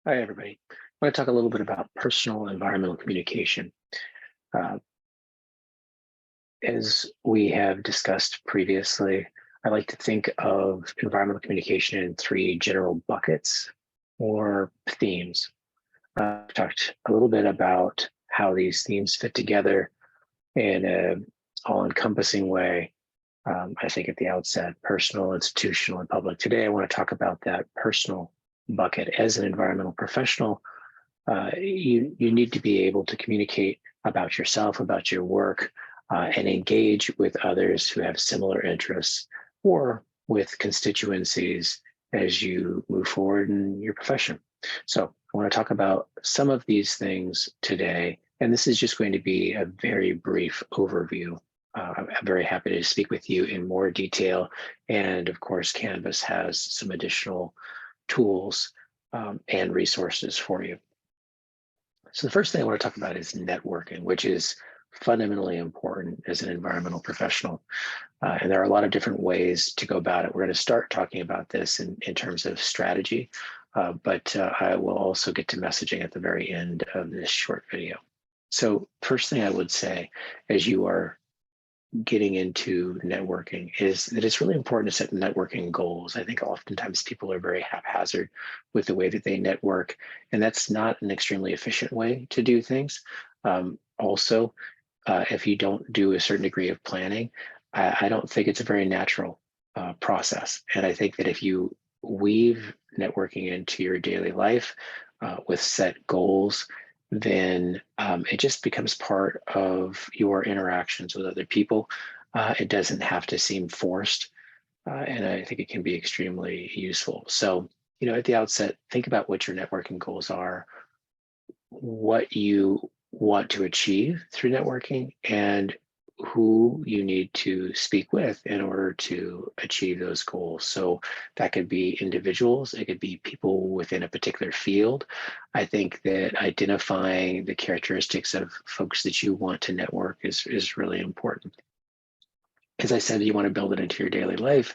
Hi, everybody. I want to talk a little bit about personal environmental communication. Uh, as we have discussed previously, I like to think of environmental communication in three general buckets or themes. I've talked a little bit about how these themes fit together in an all-encompassing way. I think at the outset, personal, institutional, and public. Today, I want to talk about that personal bucket. As an environmental professional, you need to be able to communicate about yourself, about your work, and engage with others who have similar interests or with constituencies as you move forward in your profession. So I want to talk about some of these things today, and this is just going to be a very brief overview. I'm very happy to speak with you in more detail. And of course, Canvas has some additional tools and resources for you. So the first thing I want to talk about is networking, which is fundamentally important as an environmental professional. And there are a lot of different ways to go about it. We're going to start talking about this in terms of strategy, but I will also get to messaging at the very end of this short video. So first thing I would say, as you are getting into networking, is that it's really important to set networking goals. I think oftentimes people are very haphazard with the way that they network, and that's not an extremely efficient way to do things. Also, if you don't do a certain degree of planning, I don't think it's a very natural process. And I think that if you weave networking into your daily life with set goals, then it just becomes part of your interactions with other people. It doesn't have to seem forced, and I think it can be extremely useful. So, at the outset, think about what your networking goals are, what you want to achieve through networking, and who you need to speak with in order to achieve those goals. So that could be individuals, it could be people within a particular field. I think that identifying the characteristics of folks that you want to network is really important. As I said, you want to build it into your daily life.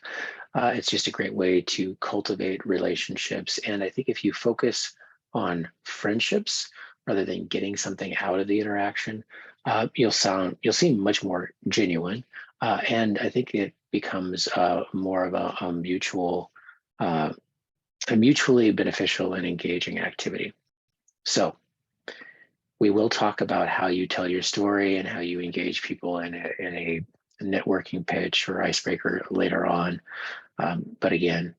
It's just a great way to cultivate relationships. And I think if you focus on friendships rather than getting something out of the interaction, you'll seem much more genuine. And I think it becomes more of uh, a mutually beneficial and engaging activity. So we will talk about how you tell your story and how you engage people in a networking pitch or icebreaker later on. But again,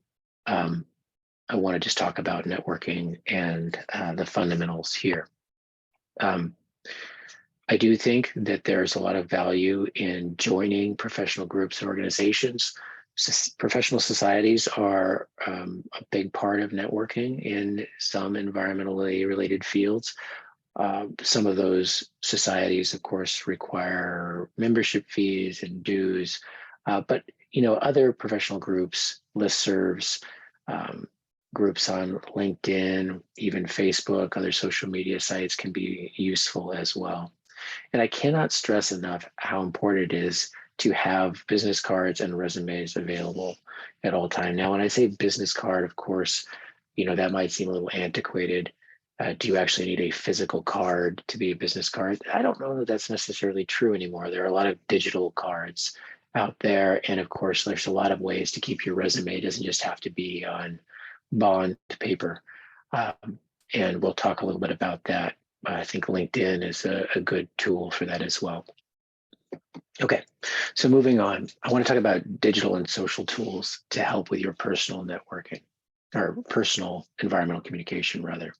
I want to just talk about networking and the fundamentals here. I do think that there's a lot of value in joining professional groups and organizations. Professional societies are a big part of networking in some environmentally related fields. Some of those societies, of course, require membership fees and dues, but other professional groups, listservs, groups on LinkedIn, even Facebook, other social media sites can be useful as well. And I cannot stress enough how important it is to have business cards and resumes available at all time. Now, when I say business card, of course, that might seem a little antiquated. Do you actually need a physical card to be a business card? I don't know that that's necessarily true anymore. There are a lot of digital cards out there. And of course, there's a lot of ways to keep your resume. It doesn't just have to be on bond paper. And we'll talk a little bit about that. I think LinkedIn is a good tool for that as well. Okay, so moving on, I want to talk about digital and social tools to help with your personal networking, or personal environmental communication, rather.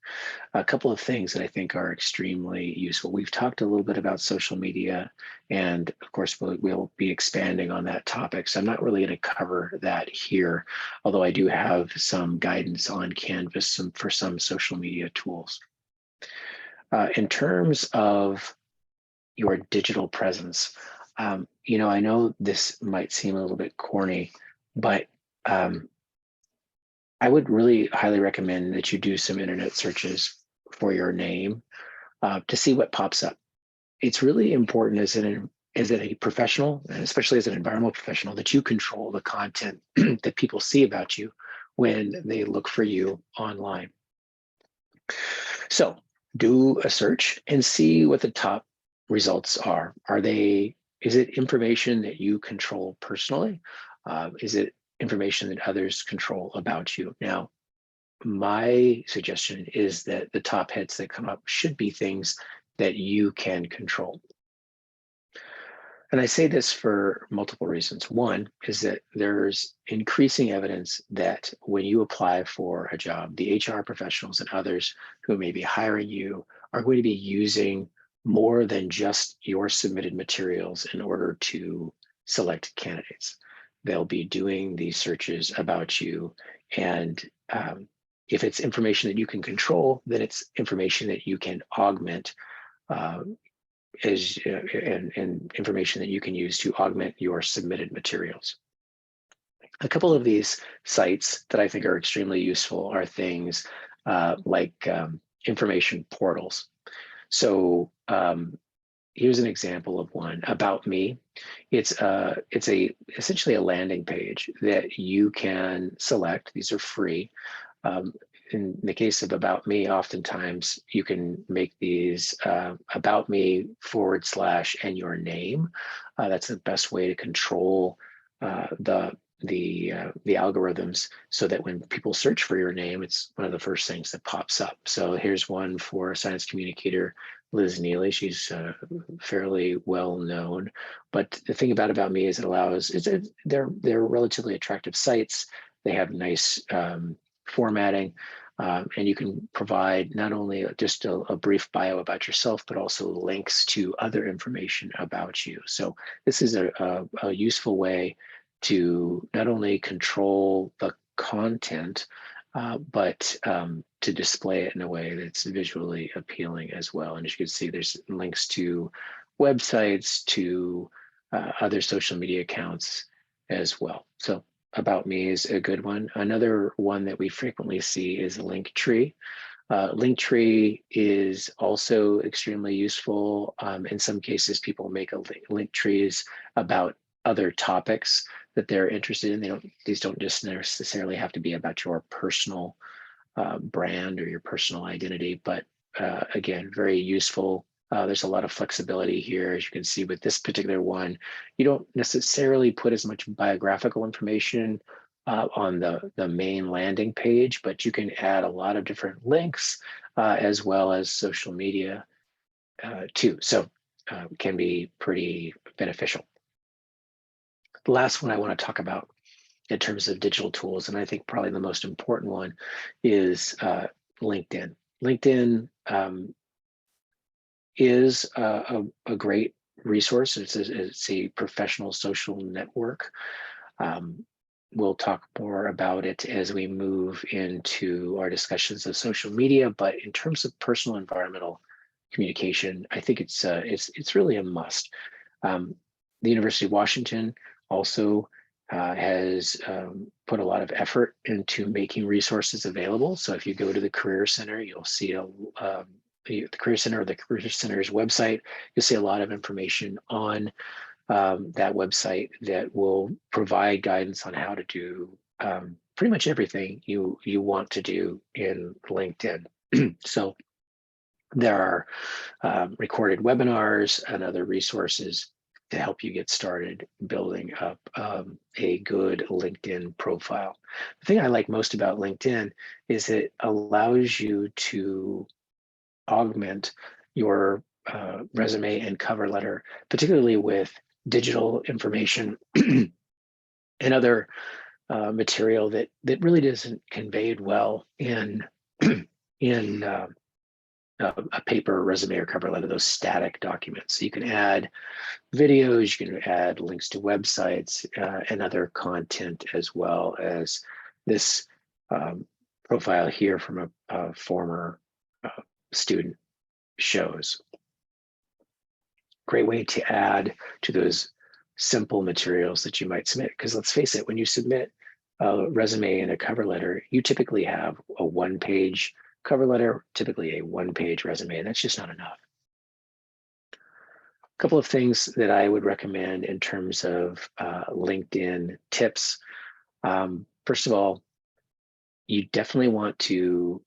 A couple of things that I think are extremely useful. We've talked a little bit about social media, and of course, we'll be expanding on that topic. So I'm not really going to cover that here, although I do have some guidance on Canvas for some social media tools. In terms of your digital presence, I know this might seem a little bit corny, but I would really highly recommend that you do some internet searches for your name to see what pops up. It's really important as a professional, and especially as an environmental professional, that you control the content that people see about you when they look for you online. So do a search and see what the top results are. Is it information that you control personally? Is it information that others control about you? Now, my suggestion is that the top hits that come up should be things that you can control. And I say this for multiple reasons. One is that there's increasing evidence that when you apply for a job, the HR professionals and others who may be hiring you are going to be using more than just your submitted materials in order to select candidates. They'll be doing these searches about you. And if it's information that you can control, then it's information that you can augment uh, and information that you can use to augment your submitted materials. A couple of these sites that I think are extremely useful are things like information portals. So here's an example of one, About Me. It's essentially a landing page that you can select. These are free. In the case of About Me, oftentimes you can make these About Me / and your name. That's the best way to control the algorithms so that when people search for your name, it's one of the first things that pops up. So here's one for science communicator Liz Neely. She's fairly well known. But the thing about Me is they're relatively attractive sites. They have nice formatting. And you can provide not only just a brief bio about yourself, but also links to other information about you. So this is a useful way to not only control the content, but to display it in a way that's visually appealing as well. And as you can see, there's links to websites, to other social media accounts as well. So About Me is a good one. Another one that we frequently see is Linktree. Linktree is also extremely useful. In some cases, people make link trees about other topics that they're interested in. These don't just necessarily have to be about your personal brand or your personal identity, but again, very useful. There's a lot of flexibility here. As you can see with this particular one, you don't necessarily put as much biographical information on the main landing page, but you can add a lot of different links as well as social media too. So it can be pretty beneficial. The last one I want to talk about in terms of digital tools, and I think probably the most important one, is LinkedIn. LinkedIn is a great resource. It's a professional social network. We'll talk more about it as we move into our discussions of social media, but in terms of personal environmental communication, I think it's really a must. The University of Washington also has put a lot of effort into making resources available. So if you go to the Career Center, you'll see the Career Center or the Career Center's website, you'll see a lot of information on that website that will provide guidance on how to do pretty much everything you want to do in LinkedIn. So there are recorded webinars and other resources to help you get started building up a good LinkedIn profile. The thing I like most about LinkedIn is it allows you to augment your resume and cover letter, particularly with digital information and other material that really isn't conveyed well in in a paper resume or cover letter, those static documents. So you can add videos, you can add links to websites and other content, as well as this profile here from a former student shows. Great way to add to those simple materials that you might submit. Because let's face it, when you submit a resume and a cover letter, you typically have a one-page cover letter, typically a one-page resume, and that's just not enough. A couple of things that I would recommend in terms of LinkedIn tips. First of all, you definitely want to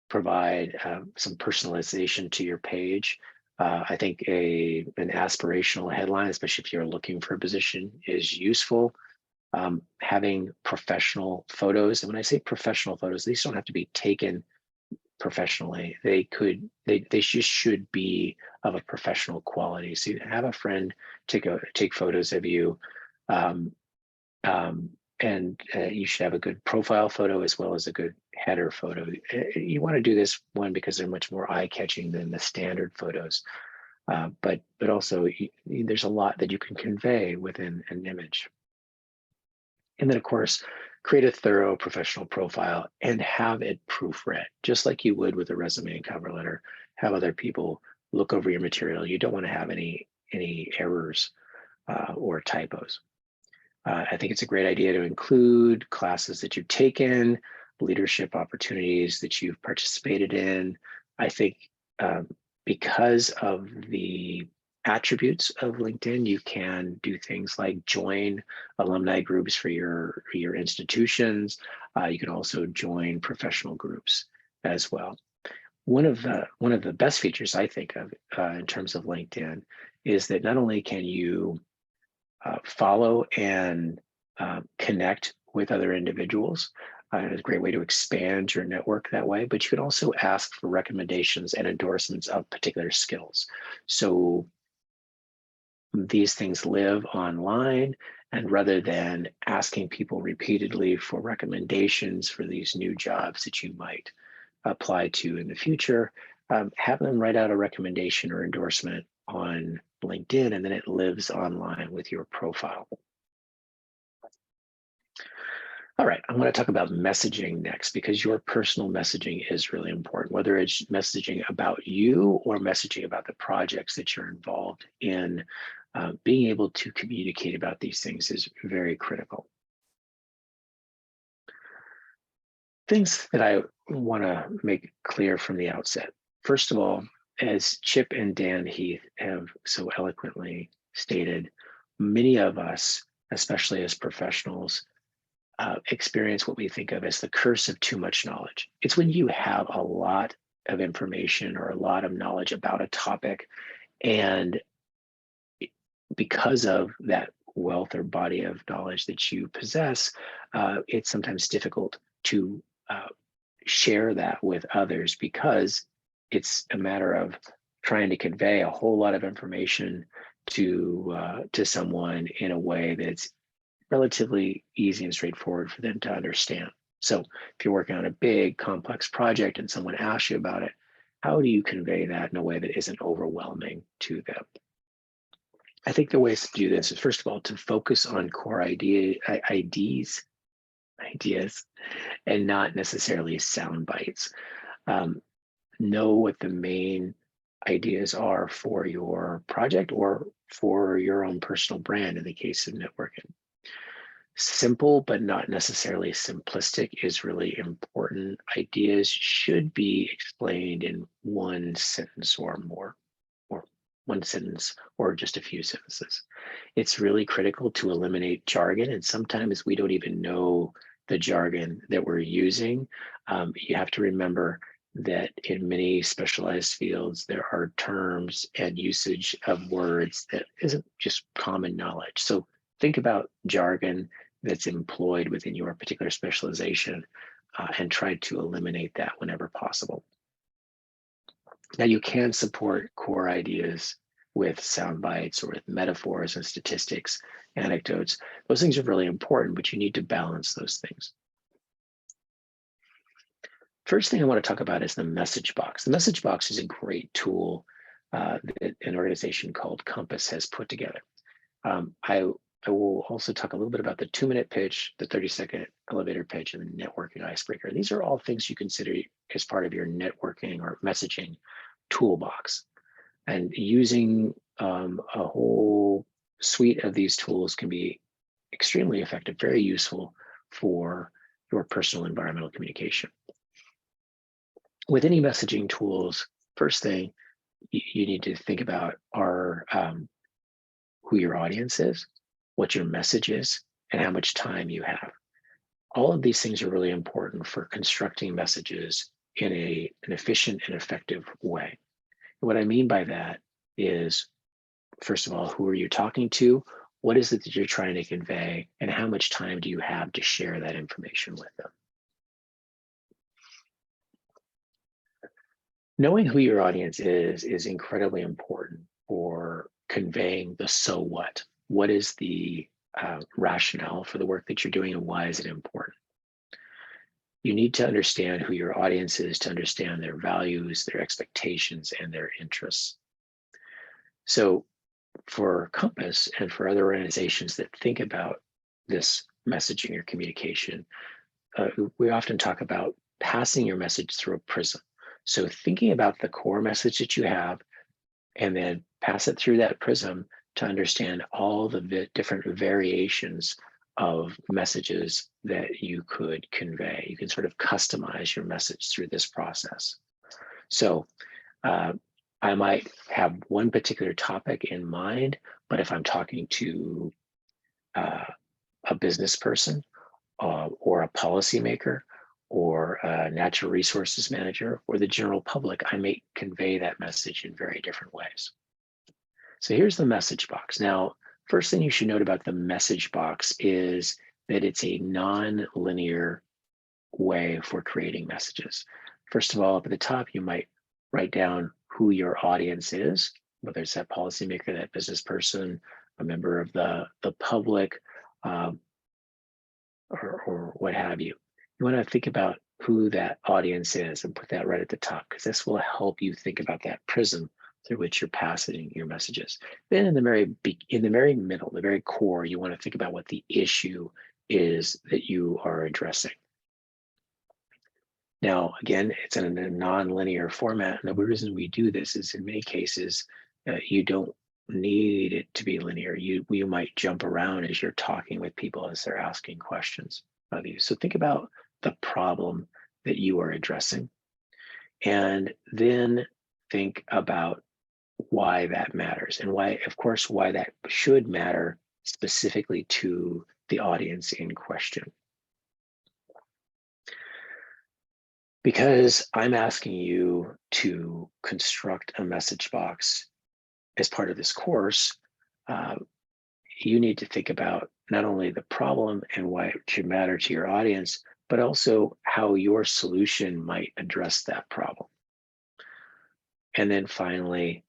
provide some personalization to your page. I think an aspirational headline, especially if you're looking for a position, is useful. Having professional photos, and when I say professional photos, these don't have to be taken professionally. They just should be of a professional quality. So you have a friend take photos of you, and you should have a good profile photo as well as a good header photo. You want to do this one because they're much more eye-catching than the standard photos, but also there's a lot that you can convey within an image. And then, of course, create a thorough professional profile and have it proofread, just like you would with a resume and cover letter. Have other people look over your material. You don't want to have any errors or typos. I think it's a great idea to include classes that you've taken, leadership opportunities that you've participated in. I think because of the attributes of LinkedIn, you can do things like join alumni groups for your institutions. You can also join professional groups as well. One of the best features I think of in terms of LinkedIn is that not only can you follow and connect with other individuals. It's a great way to expand your network that way, but you can also ask for recommendations and endorsements of particular skills. So these things live online, and rather than asking people repeatedly for recommendations for these new jobs that you might apply to in the future, have them write out a recommendation or endorsement on LinkedIn, and then it lives online with your profile. All right, I'm going to talk about messaging next, because your personal messaging is really important, whether it's messaging about you or messaging about the projects that you're involved in. Being able to communicate about these things is very critical. Things that I want to make clear from the outset. First of all, as Chip and Dan Heath have so eloquently stated, many of us, especially as professionals, experience what we think of as the curse of too much knowledge. It's when you have a lot of information or a lot of knowledge about a topic, and because of that wealth or body of knowledge that you possess, it's sometimes difficult to share that with others, because it's a matter of trying to convey a whole lot of information to someone in a way that's relatively easy and straightforward for them to understand. So if you're working on a big complex project and someone asks you about it, how do you convey that in a way that isn't overwhelming to them? I think the ways to do this is, first of all, to focus on core ideas, and not necessarily sound bites. Know what the main ideas are for your project or for your own personal brand in the case of networking. Simple, but not necessarily simplistic, is really important. Ideas should be explained in one sentence or more, or one sentence or just a few sentences. It's really critical to eliminate jargon, and sometimes we don't even know the jargon that we're using. You have to remember that in many specialized fields, there are terms and usage of words that isn't just common knowledge. So think about jargon that's employed within your particular specialization and try to eliminate that whenever possible. Now, you can support core ideas with sound bites or with metaphors and statistics, anecdotes. Those things are really important, but you need to balance those things. First thing I want to talk about is the message box. The message box is a great tool that an organization called Compass has put together. I will also talk a little bit about the 2-minute pitch, the 30-second elevator pitch, and the networking icebreaker. These are all things you consider as part of your networking or messaging toolbox. And using a whole suite of these tools can be extremely effective, very useful for your personal environmental communication. With any messaging tools, first thing you need to think about are who your audience is, what your message is, and how much time you have. All of these things are really important for constructing messages in an efficient and effective way. What I mean by that is, first of all, who are you talking to? What is it that you're trying to convey? And how much time do you have to share that information with them? Knowing who your audience is incredibly important for conveying the so what. What is the rationale for the work that you're doing, and why is it important? You need to understand who your audience is to understand their values, their expectations, and their interests. So for Compass and for other organizations that think about this messaging or communication, we often talk about passing your message through a prism. So thinking about the core message that you have, and then pass it through that prism to understand all the different variations of messages that you could convey. You can sort of customize your message through this process. So I might have one particular topic in mind, but if I'm talking to a business person or a policymaker or a natural resources manager or the general public, I may convey that message in very different ways. So here's the message box. Now, first thing you should note about the message box is that it's a non-linear way for creating messages. First of all, up at the top, you might write down who your audience is, whether it's that policymaker, that business person, a member of the public, or what have you. You want to think about who that audience is and put that right at the top, because this will help you think about that prism through which you're passing your messages. Then in the very middle, the very core, you want to think about what the issue is that you are addressing. Now, again, it's in a non-linear format. And the reason we do this is in many cases, you don't need it to be linear. You might jump around as you're talking with people as they're asking questions of you. So think about the problem that you are addressing, and then think about why that matters, and why, of course, why that should matter specifically to the audience in question. Because I'm asking you to construct a message box as part of this course, you need to think about not only the problem and why it should matter to your audience, but also how your solution might address that problem. And then finally,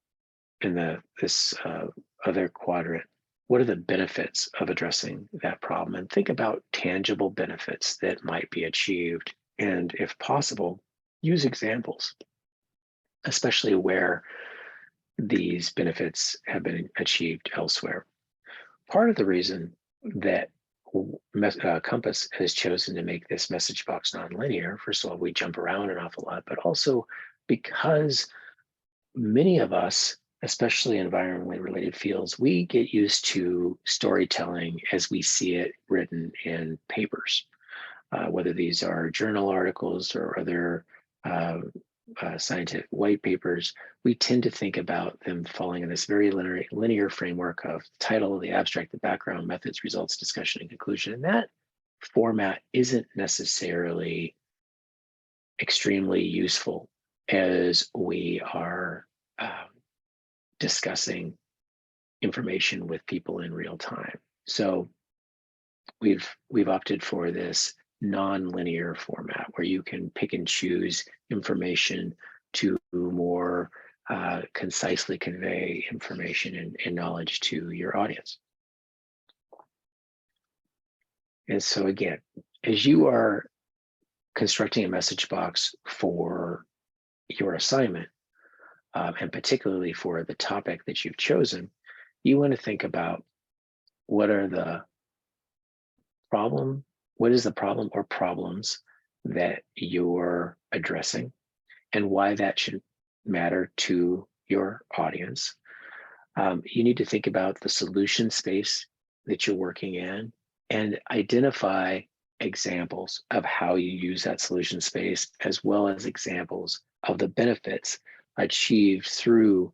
in this other quadrant, what are the benefits of addressing that problem? And think about tangible benefits that might be achieved. And if possible, use examples, especially where these benefits have been achieved elsewhere. Part of the reason that Compass has chosen to make this message box nonlinear, first of all, we jump around an awful lot, but also because many of us, especially in environmentally related fields, we get used to storytelling as we see it written in papers, whether these are journal articles or other scientific white papers. We tend to think about them falling in this very linear framework of the title, the abstract, the background, methods, results, discussion, and conclusion. And that format isn't necessarily extremely useful as we are discussing information with people in real time. So we've opted for this non-linear format where you can pick and choose information to more concisely convey information and knowledge to your audience. And so again, as you are constructing a message box for your assignment, and particularly for the topic that you've chosen, you want to think about what is the problem or problems that you're addressing, and why that should matter to your audience. You need to think about the solution space that you're working in and identify examples of how you use that solution space, as well as examples of the benefits achieved through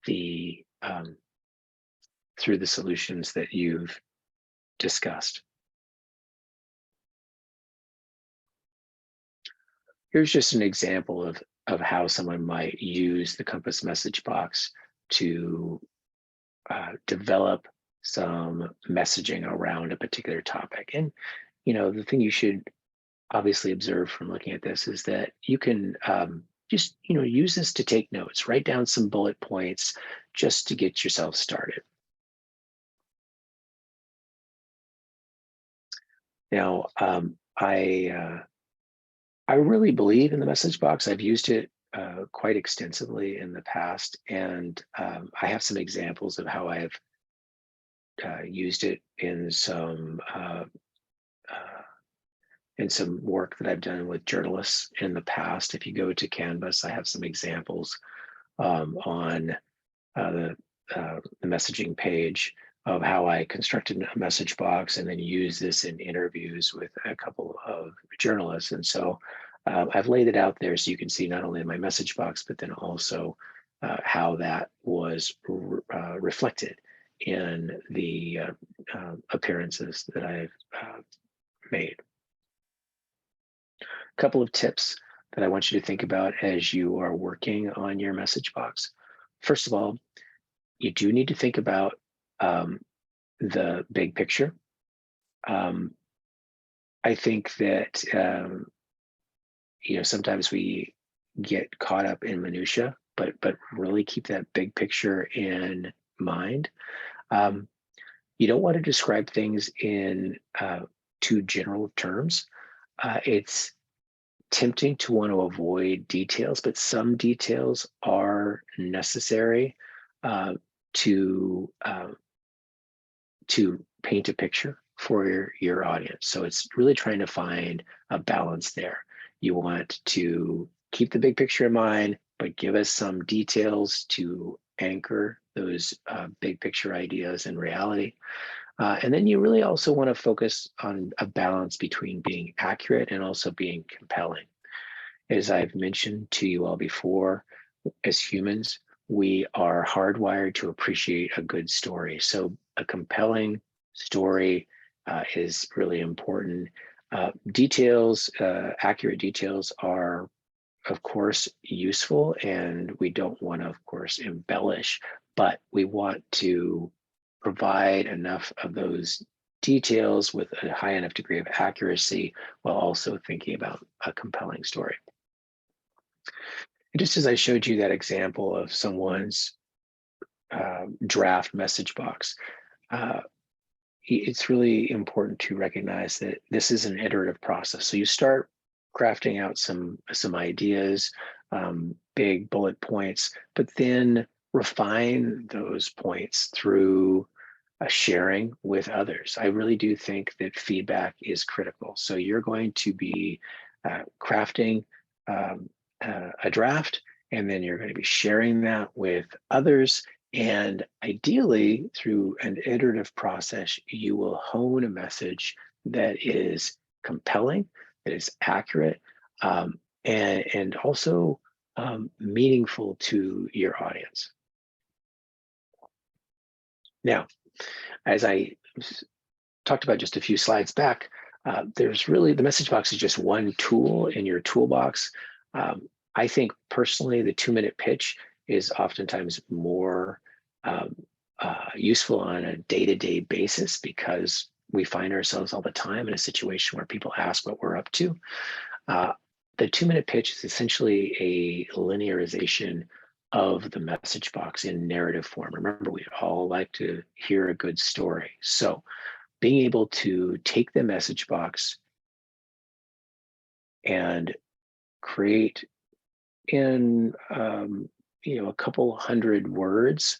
the solutions that you've discussed. here's just an example of how someone might use the Compass message box to develop some messaging around a particular topic. And, the thing you should obviously observe from looking at this is that you can just, use this to take notes, write down some bullet points just to get yourself started. Now, I really believe in the message box. I've used it quite extensively in the past, and I have some examples of how I've used it in some work that I've done with journalists in the past. If you go to Canvas, I have some examples on the messaging page of how I constructed a message box and then use this in interviews with a couple of journalists. And so I've laid it out there so you can see not only my message box, but then also how that was reflected in the appearances that I've made. A couple of tips that I want you to think about as you are working on your message box. First of all, you do need to think about the big picture. I think that sometimes we get caught up in minutia, but really keep that big picture in mind. You don't want to describe things in too general terms. It's tempting to want to avoid details, but some details are necessary to paint a picture for your audience. So it's really trying to find a balance there. You want to keep the big picture in mind, but give us some details to anchor those big picture ideas in reality. And then you really also want to focus on a balance between being accurate and also being compelling. As I've mentioned to you all before, as humans, we are hardwired to appreciate a good story. So a compelling story is really important. Accurate details are, of course, useful, and we don't want to, of course, embellish, but we want to provide enough of those details with a high enough degree of accuracy while also thinking about a compelling story. And just as I showed you that example of someone's draft message box, it's really important to recognize that this is an iterative process. So you start crafting out some ideas, big bullet points, but then refine those points through sharing with others. I really do think that feedback is critical. So you're going to be crafting a draft, and then you're going to be sharing that with others. And ideally, through an iterative process, you will hone a message that is compelling, that is accurate, and also meaningful to your audience. Now, as I talked about just a few slides back, there's really, the message box is just one tool in your toolbox. I think personally, the 2-minute pitch is oftentimes more useful on a day-to-day basis because we find ourselves all the time in a situation where people ask what we're up to. The 2-minute pitch is essentially a linearization of the message box in narrative form. Remember, we all like to hear a good story. So being able to take the message box and create in a couple hundred words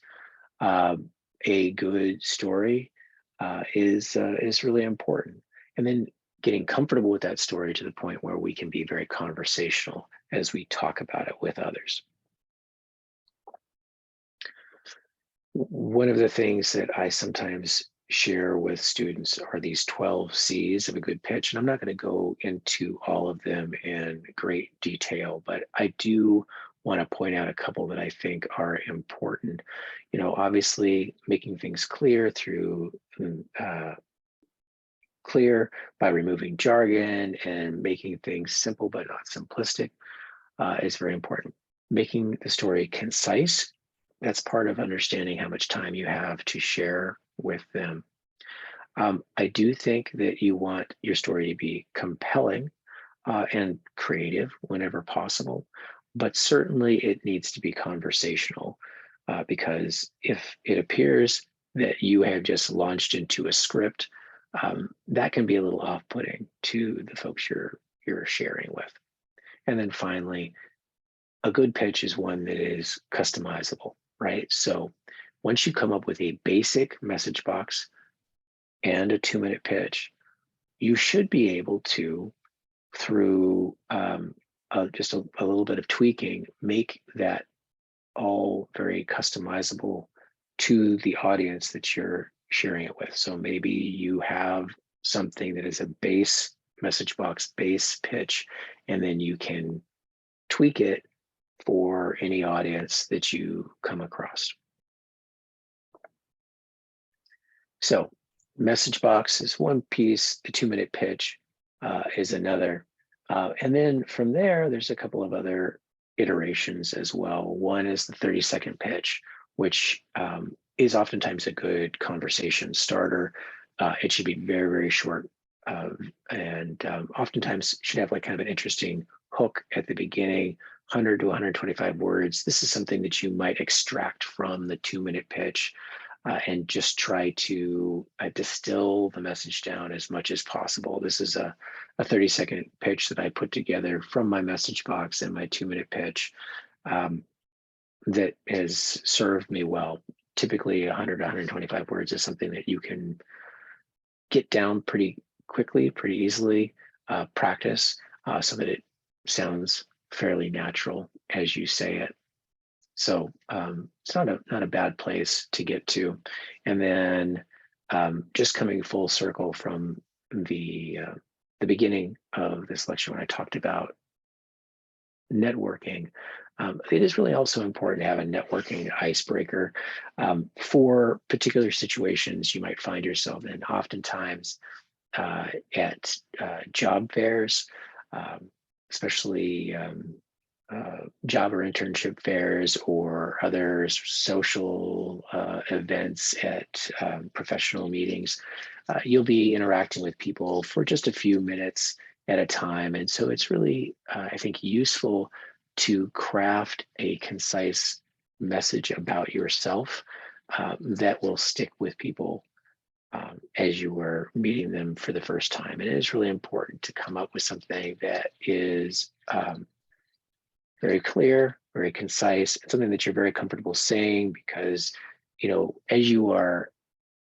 a good story is really important. And then getting comfortable with that story to the point where we can be very conversational as we talk about it with others. One of the things that I sometimes share with students are these 12 C's of a good pitch. And I'm not going to go into all of them in great detail, but I do want to point out a couple that I think are important. Obviously making things clear through clear by removing jargon and making things simple but not simplistic is very important. Making the story concise, that's part of understanding how much time you have to share with them. I do think that you want your story to be compelling and creative whenever possible, but certainly it needs to be conversational because if it appears that you have just launched into a script, that can be a little off-putting to the folks you're sharing with. And then finally, a good pitch is one that is customizable, right? So once you come up with a basic message box and a 2-minute pitch, you should be able to, through just a little bit of tweaking, make that all very customizable to the audience that you're sharing it with. So maybe you have something that is a base message box, base pitch, and then you can tweak it for any audience that you come across. So message box is one piece, the 2-minute pitch is another. And then from there, there's a couple of other iterations as well. One is the 30-second pitch, which is oftentimes a good conversation starter. It should be very, very short and oftentimes should have like kind of an interesting hook at the beginning, 100 to 125 words. This is something that you might extract from the 2-minute pitch and just try to distill the message down as much as possible. This is a 30-second pitch that I put together from my message box and my 2-minute pitch that has served me well. Typically 100 to 125 words is something that you can get down pretty quickly, pretty easily, practice so that it sounds fairly natural as you say it. So it's not a bad place to get to. And then just coming full circle from the beginning of this lecture when I talked about networking, it is really also important to have a networking icebreaker for particular situations you might find yourself in. Oftentimes at job fairs, especially job or internship fairs or other social events at professional meetings, you'll be interacting with people for just a few minutes at a time. And so it's really, I think, useful to craft a concise message about yourself that will stick with people as you were meeting them for the first time. And it is really important to come up with something that is very clear, very concise, and something that you're very comfortable saying because, you know, as you are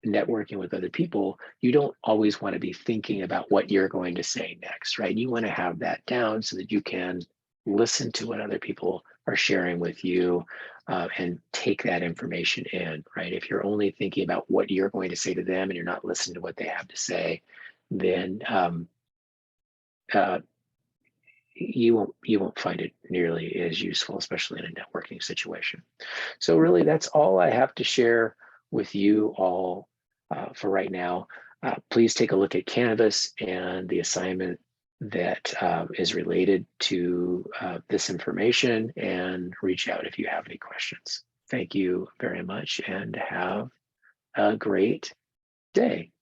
networking with other people, you don't always want to be thinking about what you're going to say next, right? You want to have that down so that you can listen to what other people are sharing with you and take that information in, right? If you're only thinking about what you're going to say to them and you're not listening to what they have to say, then you won't find it nearly as useful, especially in a networking situation. So really, that's all I have to share with you all for right now. Please take a look at Canvas and the assignment that is related to this information and reach out if you have any questions. Thank you very much and have a great day.